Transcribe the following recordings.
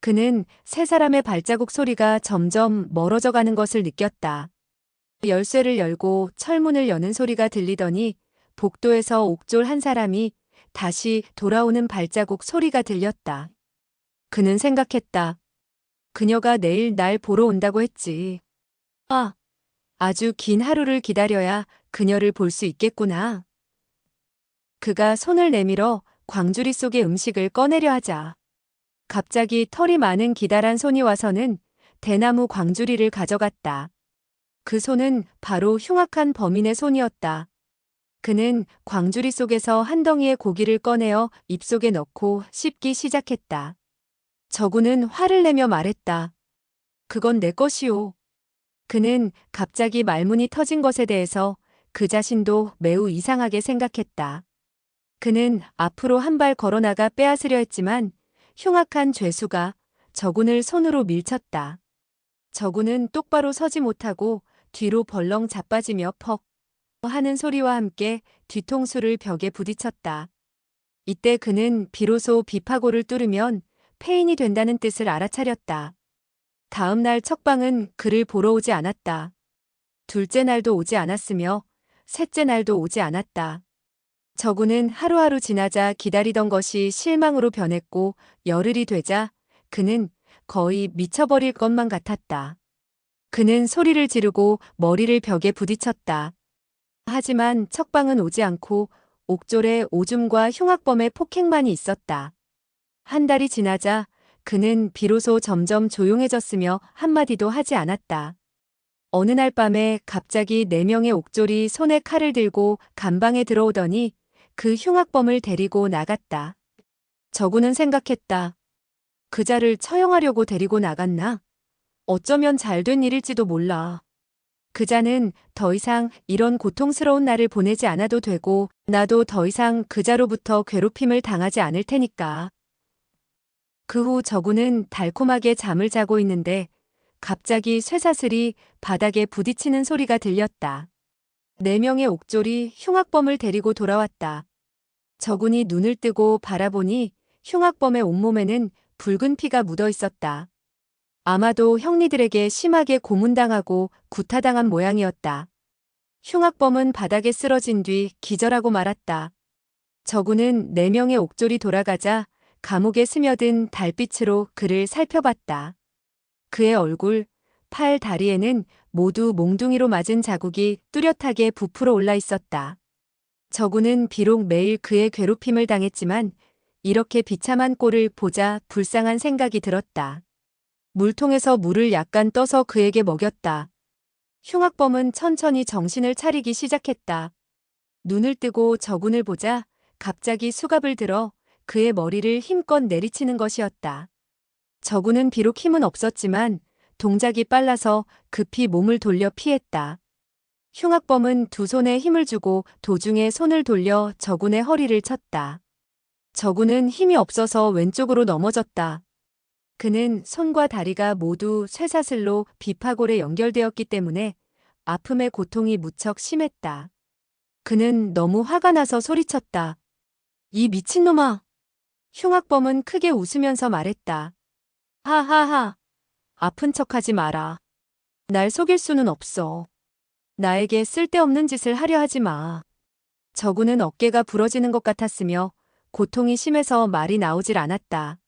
그는 세 사람의 발자국 소리가 점점 멀어져 가는 것을 느꼈다. 열쇠를 열고 철문을 여는 소리가 들리더니 복도에서 옥졸 한 사람이 다시 돌아오는 발자국 소리가 들렸다. 그는 생각했다. 그녀가 내일 날 보러 온다고 했지. 아, 아주 긴 하루를 기다려야 그녀를 볼 수 있겠구나. 그가 손을 내밀어 광주리 속의 음식을 꺼내려 하자. 갑자기 털이 많은 기다란 손이 와서는 대나무 광주리를 가져갔다. 그 손은 바로 흉악한 범인의 손이었다. 그는 광주리 속에서 한 덩이의 고기를 꺼내어 입속에 넣고 씹기 시작했다. 저구는 화를 내며 말했다. 그건 내 것이오. 그는 갑자기 말문이 터진 것에 대해서 그 자신도 매우 이상하게 생각했다. 그는 앞으로 한 발 걸어나가 빼앗으려 했지만 흉악한 죄수가 저군을 손으로 밀쳤다. 저군은 똑바로 서지 못하고 뒤로 벌렁 자빠지며 퍽 하는 소리와 함께 뒤통수를 벽에 부딪혔다. 이때 그는 비로소 비파고를 뚫으면 폐인이 된다는 뜻을 알아차렸다. 다음 날 척방은 그를 보러 오지 않았다. 둘째 날도 오지 않았으며 셋째 날도 오지 않았다. 저구는 하루하루 지나자 기다리던 것이 실망으로 변했고 열흘이 되자 그는 거의 미쳐버릴 것만 같았다. 그는 소리를 지르고 머리를 벽에 부딪혔다. 하지만 척방은 오지 않고 옥졸의 오줌과 흉악범의 폭행만이 있었다. 한 달이 지나자 그는 비로소 점점 조용해졌으며 한마디도 하지 않았다. 어느 날 밤에 갑자기 4명의 옥졸이 손에 칼을 들고 감방에 들어오더니 그 흉악범을 데리고 나갔다. 저구는 생각했다. 그자를 처형하려고 데리고 나갔나? 어쩌면 잘된 일일지도 몰라. 그자는 더 이상 이런 고통스러운 날을 보내지 않아도 되고 나도 더 이상 그자로부터 괴롭힘을 당하지 않을 테니까. 그 후 저구는 달콤하게 잠을 자고 있는데 갑자기 쇠사슬이 바닥에 부딪히는 소리가 들렸다. 4명의 옥졸이 흉악범을 데리고 돌아왔다. 저군이 눈을 뜨고 바라보니 흉악범의 온몸에는 붉은 피가 묻어 있었다. 아마도 형리들에게 심하게 고문당하고 구타당한 모양이었다. 흉악범은 바닥에 쓰러진 뒤 기절하고 말았다. 저군은 4명의 옥졸이 돌아가자 감옥에 스며든 달빛으로 그를 살펴봤다. 그의 얼굴, 팔, 다리에는 모두 몽둥이로 맞은 자국이 뚜렷하게 부풀어 올라 있었다. 저군은 비록 매일 그의 괴롭힘을 당했지만 이렇게 비참한 꼴을 보자 불쌍한 생각이 들었다. 물통에서 물을 약간 떠서 그에게 먹였다. 흉악범은 천천히 정신을 차리기 시작했다. 눈을 뜨고 저군을 보자 갑자기 수갑을 들어 그의 머리를 힘껏 내리치는 것이었다. 저군은 비록 힘은 없었지만 동작이 빨라서 급히 몸을 돌려 피했다. 흉악범은 두 손에 힘을 주고 도중에 손을 돌려 저군의 허리를 쳤다. 저군은 힘이 없어서 왼쪽으로 넘어졌다. 그는 손과 다리가 모두 쇠사슬로 비파골에 연결되었기 때문에 아픔의 고통이 무척 심했다. 그는 너무 화가 나서 소리쳤다. 이 미친놈아! 흉악범은 크게 웃으면서 말했다. 하하하. 아픈 척하지 마라. 날 속일 수는 없어. 나에게 쓸데없는 짓을 하려 하지 마. 저구는 어깨가 부러지는 것 같았으며 고통이 심해서 말이 나오질 않았다.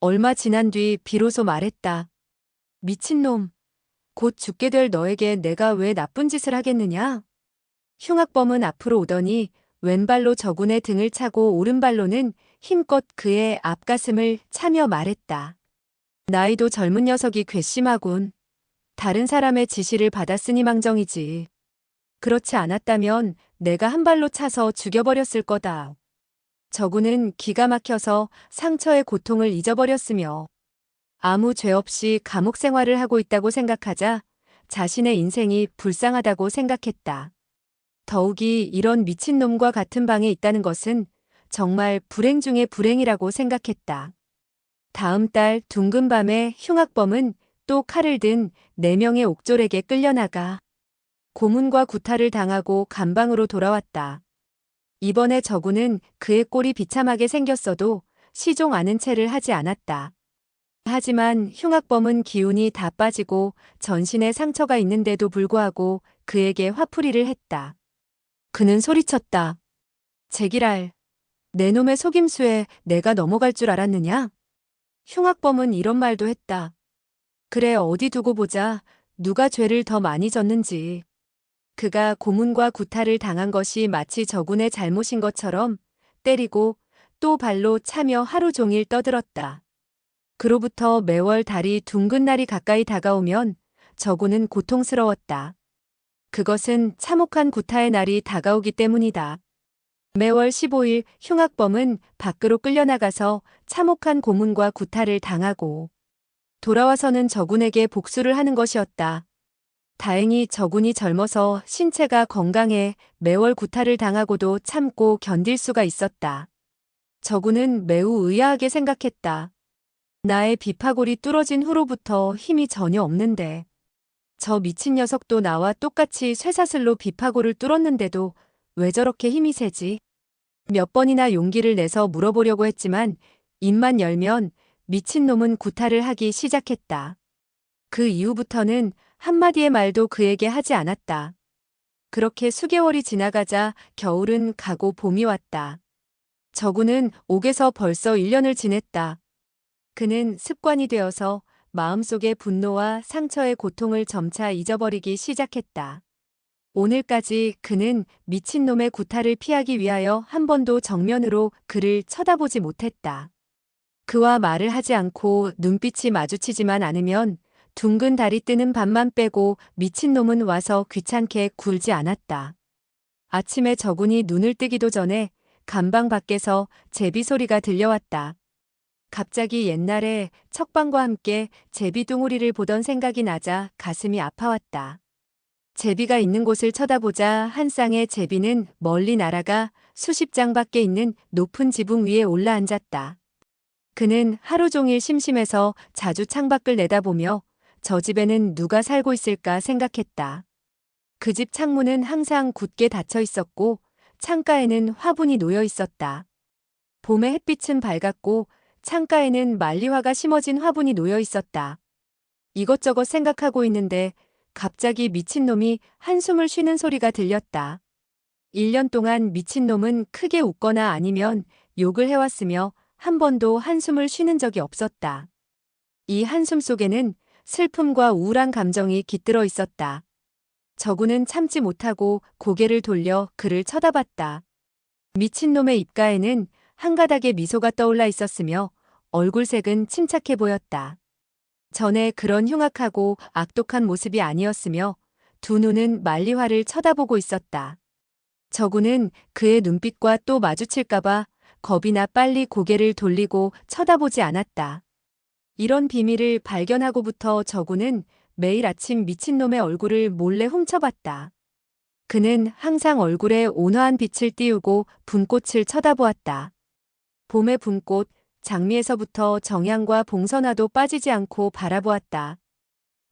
얼마 지난 뒤 비로소 말했다. 미친놈. 곧 죽게 될 너에게 내가 왜 나쁜 짓을 하겠느냐? 흉악범은 앞으로 오더니 왼발로 저군의 등을 차고 오른발로는 힘껏 그의 앞가슴을 차며 말했다. 나이도 젊은 녀석이 괘씸하군. 다른 사람의 지시를 받았으니 망정이지. 그렇지 않았다면 내가 한 발로 차서 죽여버렸을 거다. 저군은 기가 막혀서 상처의 고통을 잊어버렸으며 아무 죄 없이 감옥 생활을 하고 있다고 생각하자 자신의 인생이 불쌍하다고 생각했다. 더욱이 이런 미친놈과 같은 방에 있다는 것은 정말 불행 중의 불행이라고 생각했다. 다음 달 둥근 밤에 흉악범은 또 칼을 든 4명의 옥졸에게 끌려나가 고문과 구타를 당하고 감방으로 돌아왔다. 이번에 저구는 그의 꼴이 비참하게 생겼어도 시종 않은 채를 하지 않았다. 하지만 흉악범은 기운이 다 빠지고 전신에 상처가 있는데도 불구하고 그에게 화풀이를 했다. 그는 소리쳤다. 제기랄, 내 놈의 속임수에 내가 넘어갈 줄 알았느냐? 흉악범은 이런 말도 했다. 그래, 어디 두고 보자. 누가 죄를 더 많이 졌는지. 그가 고문과 구타를 당한 것이 마치 저군의 잘못인 것처럼 때리고 또 발로 차며 하루 종일 떠들었다. 그로부터 매월 달이 둥근 날이 가까이 다가오면 저군은 고통스러웠다. 그것은 참혹한 구타의 날이 다가오기 때문이다. 매월 15일 흉악범은 밖으로 끌려나가서 참혹한 고문과 구타를 당하고 돌아와서는 저군에게 복수를 하는 것이었다. 다행히 저군이 젊어서 신체가 건강해 매월 구타를 당하고도 참고 견딜 수가 있었다. 저군은 매우 의아하게 생각했다. 나의 비파골이 뚫어진 후로부터 힘이 전혀 없는데 저 미친 녀석도 나와 똑같이 쇠사슬로 비파골을 뚫었는데도 왜 저렇게 힘이 세지? 몇 번이나 용기를 내서 물어보려고 했지만 입만 열면 미친놈은 구타를 하기 시작했다. 그 이후부터는 한마디의 말도 그에게 하지 않았다. 그렇게 수개월이 지나가자 겨울은 가고 봄이 왔다. 저군은 옥에서 벌써 1년을 지냈다. 그는 습관이 되어서 마음속의 분노와 상처의 고통을 점차 잊어버리기 시작했다. 오늘까지 그는 미친놈의 구타를 피하기 위하여 한 번도 정면으로 그를 쳐다보지 못했다. 그와 말을 하지 않고 눈빛이 마주치지만 않으면 둥근 달이 뜨는 밤만 빼고 미친놈은 와서 귀찮게 굴지 않았다. 아침에 저군이 눈을 뜨기도 전에 감방 밖에서 제비 소리가 들려왔다. 갑자기 옛날에 척방과 함께 제비 둥우리를 보던 생각이 나자 가슴이 아파왔다. 제비가 있는 곳을 쳐다보자 한 쌍의 제비는 멀리 날아가 수십 장 밖에 있는 높은 지붕 위에 올라앉았다. 그는 하루 종일 심심해서 자주 창밖을 내다보며 저 집에는 누가 살고 있을까 생각했다. 그 집 창문은 항상 굳게 닫혀 있었고 창가에는 화분이 놓여 있었다. 봄의 햇빛은 밝았고 창가에는 말리화가 심어진 화분이 놓여 있었다. 이것저것 생각하고 있는데 갑자기 미친놈이 한숨을 쉬는 소리가 들렸다. 1년 동안 미친놈은 크게 웃거나 아니면 욕을 해왔으며 한 번도 한숨을 쉬는 적이 없었다. 이 한숨 속에는 슬픔과 우울한 감정이 깃들어 있었다. 저군은 참지 못하고 고개를 돌려 그를 쳐다봤다. 미친놈의 입가에는 한 가닥의 미소가 떠올라 있었으며 얼굴색은 침착해 보였다. 전에 그런 흉악하고 악독한 모습이 아니었으며 두 눈은 말리화를 쳐다보고 있었다. 저군은 그의 눈빛과 또 마주칠까봐 겁이 나 빨리 고개를 돌리고 쳐다보지 않았다. 이런 비밀을 발견하고부터 저군은 매일 아침 미친놈의 얼굴을 몰래 훔쳐봤다. 그는 항상 얼굴에 온화한 빛을 띄우고 분꽃을 쳐다보았다. 봄의 분꽃, 장미에서부터 정향과 봉선화도 빠지지 않고 바라보았다.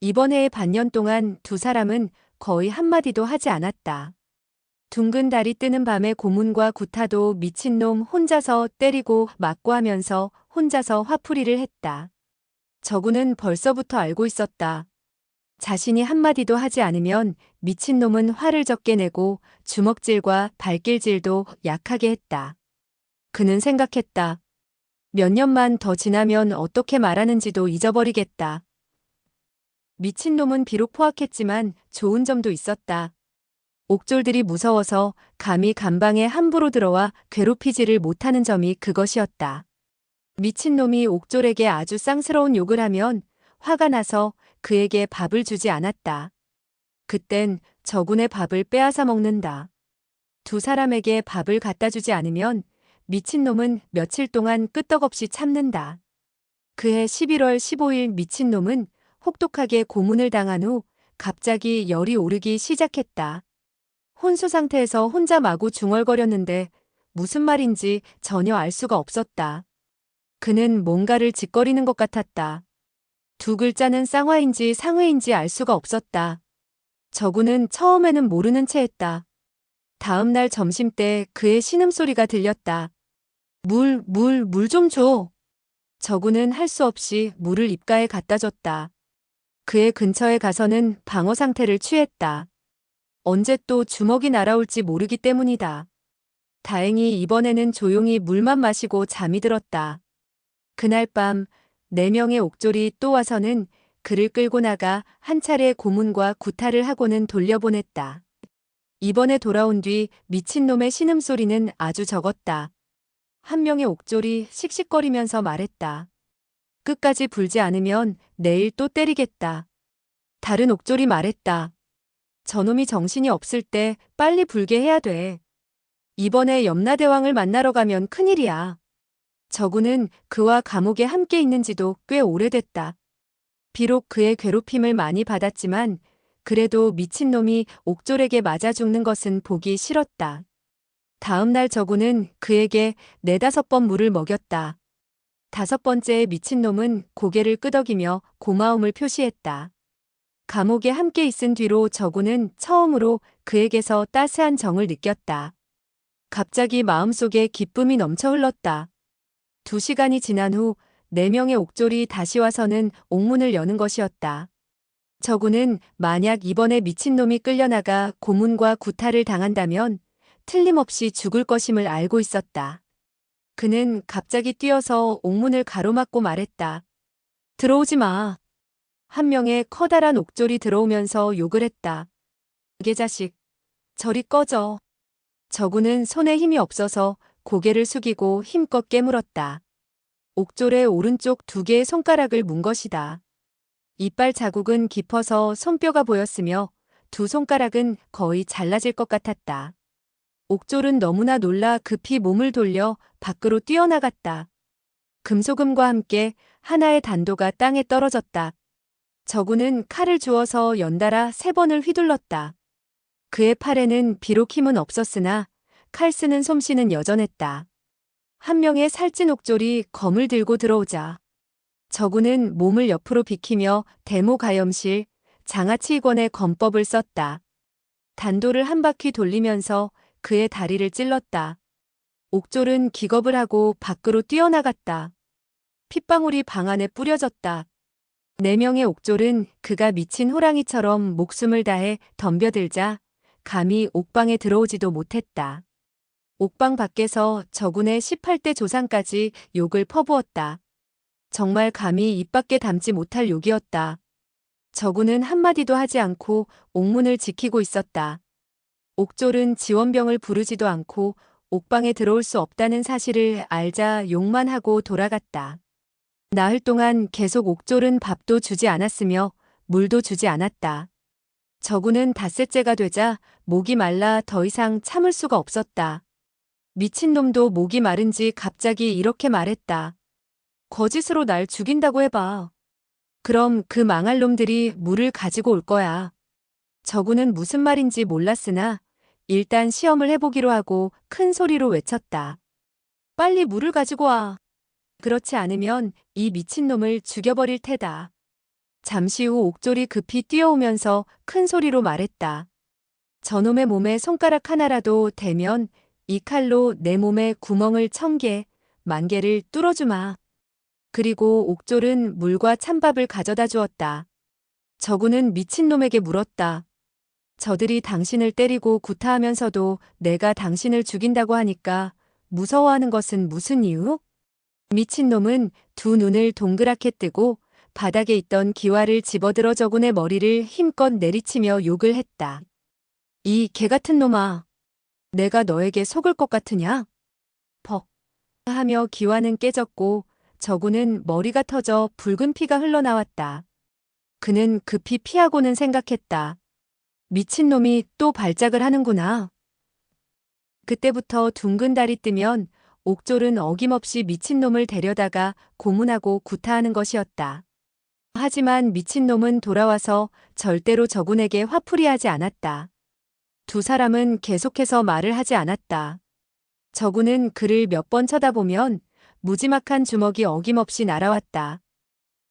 이번 해의 반년 동안 두 사람은 거의 한마디도 하지 않았다. 둥근 달이 뜨는 밤의 고문과 구타도 미친놈 혼자서 때리고 맞고 하면서 혼자서 화풀이를 했다. 저군은 벌써부터 알고 있었다. 자신이 한마디도 하지 않으면 미친놈은 화를 적게 내고 주먹질과 발길질도 약하게 했다. 그는 생각했다. 몇 년만 더 지나면 어떻게 말하는지도 잊어버리겠다. 미친놈은 비록 포악했지만 좋은 점도 있었다. 옥졸들이 무서워서 감히 감방에 함부로 들어와 괴롭히지를 못하는 점이 그것이었다. 미친놈이 옥졸에게 아주 쌍스러운 욕을 하면 화가 나서 그에게 밥을 주지 않았다. 그땐 저군의 밥을 빼앗아 먹는다. 두 사람에게 밥을 갖다 주지 않으면 미친놈은 며칠 동안 끄떡없이 참는다. 그해 11월 15일 미친놈은 혹독하게 고문을 당한 후 갑자기 열이 오르기 시작했다. 혼수 상태에서 혼자 마구 중얼거렸는데 무슨 말인지 전혀 알 수가 없었다. 그는 뭔가를 짓거리는 것 같았다. 두 글자는 쌍화인지 상회인지 알 수가 없었다. 저군은 처음에는 모르는 채 했다. 다음 날 점심때 그의 신음소리가 들렸다. 물 좀 줘. 저구는 할 수 없이 물을 입가에 갖다 줬다. 그의 근처에 가서는 방어 상태를 취했다. 언제 또 주먹이 날아올지 모르기 때문이다. 다행히 이번에는 조용히 물만 마시고 잠이 들었다. 그날 밤 4명의 옥졸이 또 와서는 그를 끌고 나가 한 차례 고문과 구타를 하고는 돌려보냈다. 이번에 돌아온 뒤 미친놈의 신음소리는 아주 적었다. 한 명의 옥졸이 씩씩거리면서 말했다. 끝까지 불지 않으면 내일 또 때리겠다. 다른 옥졸이 말했다. 저놈이 정신이 없을 때 빨리 불게 해야 돼. 이번에 염라대왕을 만나러 가면 큰일이야. 저구는 그와 감옥에 함께 있는지도 꽤 오래됐다. 비록 그의 괴롭힘을 많이 받았지만 그래도 미친놈이 옥졸에게 맞아 죽는 것은 보기 싫었다. 다음 날 저구는 그에게 4~5번 물을 먹였다. 5번째의 미친놈은 고개를 끄덕이며 고마움을 표시했다. 감옥에 함께 있은 뒤로 저구는 처음으로 그에게서 따스한 정을 느꼈다. 갑자기 마음속에 기쁨이 넘쳐 흘렀다. 2시간이 지난 후 4명의 옥졸이 다시 와서는 옥문을 여는 것이었다. 저구는 만약 이번에 미친놈이 끌려나가 고문과 구타를 당한다면 틀림없이 죽을 것임을 알고 있었다. 그는 갑자기 뛰어서 옥문을 가로막고 말했다. 들어오지 마. 한 명의 커다란 옥졸이 들어오면서 욕을 했다. 개자식, 저리 꺼져. 저구는 손에 힘이 없어서 고개를 숙이고 힘껏 깨물었다. 옥졸의 오른쪽 2개의 손가락을 문 것이다. 이빨 자국은 깊어서 손뼈가 보였으며 2 손가락은 거의 잘라질 것 같았다. 옥졸은 너무나 놀라 급히 몸을 돌려 밖으로 뛰어나갔다. 금소금과 함께 하나의 단도가 땅에 떨어졌다. 저구는 칼을 주워서 연달아 3번을 휘둘렀다. 그의 팔에는 비록 힘은 없었으나 칼 쓰는 솜씨는 여전했다. 한 명의 살찐 옥졸이 검을 들고 들어오자 저구는 몸을 옆으로 비키며 대모가염실, 장아치이권의 검법을 썼다. 단도를 한 바퀴 돌리면서 그의 다리를 찔렀다. 옥졸은 기겁을 하고 밖으로 뛰어나갔다. 핏방울이 방 안에 뿌려졌다. 4명의 옥졸은 그가 미친 호랑이처럼 목숨을 다해 덤벼들자 감히 옥방에 들어오지도 못했다. 옥방 밖에서 저군의 18대 조상까지 욕을 퍼부었다. 정말 감히 입 밖에 담지 못할 욕이었다. 저군은 한마디도 하지 않고 옥문을 지키고 있었다. 옥졸은 지원병을 부르지도 않고 옥방에 들어올 수 없다는 사실을 알자 욕만 하고 돌아갔다. 나흘 동안 계속 옥졸은 밥도 주지 않았으며 물도 주지 않았다. 저군은 닷새째가 되자 목이 말라 더 이상 참을 수가 없었다. 미친놈도 목이 마른지 갑자기 이렇게 말했다. 거짓으로 날 죽인다고 해봐. 그럼 그 망할 놈들이 물을 가지고 올 거야. 저군은 무슨 말인지 몰랐으나 일단 시험을 해보기로 하고 큰 소리로 외쳤다. 빨리 물을 가지고 와. 그렇지 않으면 이 미친놈을 죽여버릴 테다. 잠시 후 옥졸이 급히 뛰어오면서 큰 소리로 말했다. 저놈의 몸에 손가락 하나라도 대면 이 칼로 내 몸에 구멍을 1000개, 10,000개를 뚫어주마. 그리고 옥졸은 물과 찬밥을 가져다 주었다. 저군은 미친놈에게 물었다. 저들이 당신을 때리고 구타하면서도 내가 당신을 죽인다고 하니까 무서워하는 것은 무슨 이유? 미친놈은 2 눈을 동그랗게 뜨고 바닥에 있던 기와를 집어들어 저군의 머리를 힘껏 내리치며 욕을 했다. 이 개같은 놈아. 내가 너에게 속을 것 같으냐? 퍽 하며 기와는 깨졌고 저군은 머리가 터져 붉은 피가 흘러나왔다. 그는 급히 피하고는 생각했다. 미친놈이 또 발작을 하는구나. 그때부터 둥근 달이 뜨면 옥졸은 어김없이 미친놈을 데려다가 고문하고 구타하는 것이었다. 하지만 미친놈은 돌아와서 절대로 저군에게 화풀이하지 않았다. 2 사람은 계속해서 말을 하지 않았다. 저군은 그를 몇 번 쳐다보면 무지막한 주먹이 어김없이 날아왔다.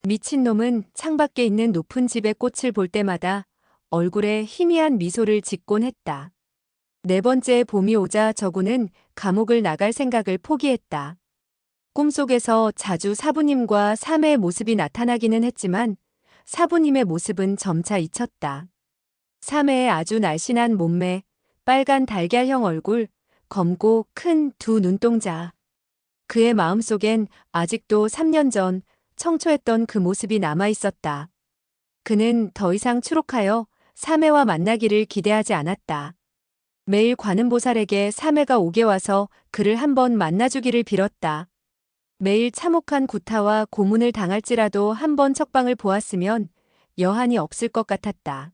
미친놈은 창밖에 있는 높은 집의 꽃을 볼 때마다 얼굴에 희미한 미소를 짓곤 했다. 4번째 봄이 오자 저군은 감옥을 나갈 생각을 포기했다. 꿈속에서 자주 사부님과 사매의 모습이 나타나기는 했지만 사부님의 모습은 점차 잊혔다. 사매의 아주 날씬한 몸매, 빨간 달걀형 얼굴, 검고 큰 두 눈동자. 그의 마음속엔 아직도 3년 전 청초했던 그 모습이 남아 있었다. 그는 더 이상 추록하여 사매와 만나기를 기대하지 않았다. 매일 관음보살에게 사매가 오게 와서 그를 한번 만나주기를 빌었다. 매일 참혹한 구타와 고문을 당할지라도 한번 척방을 보았으면 여한이 없을 것 같았다.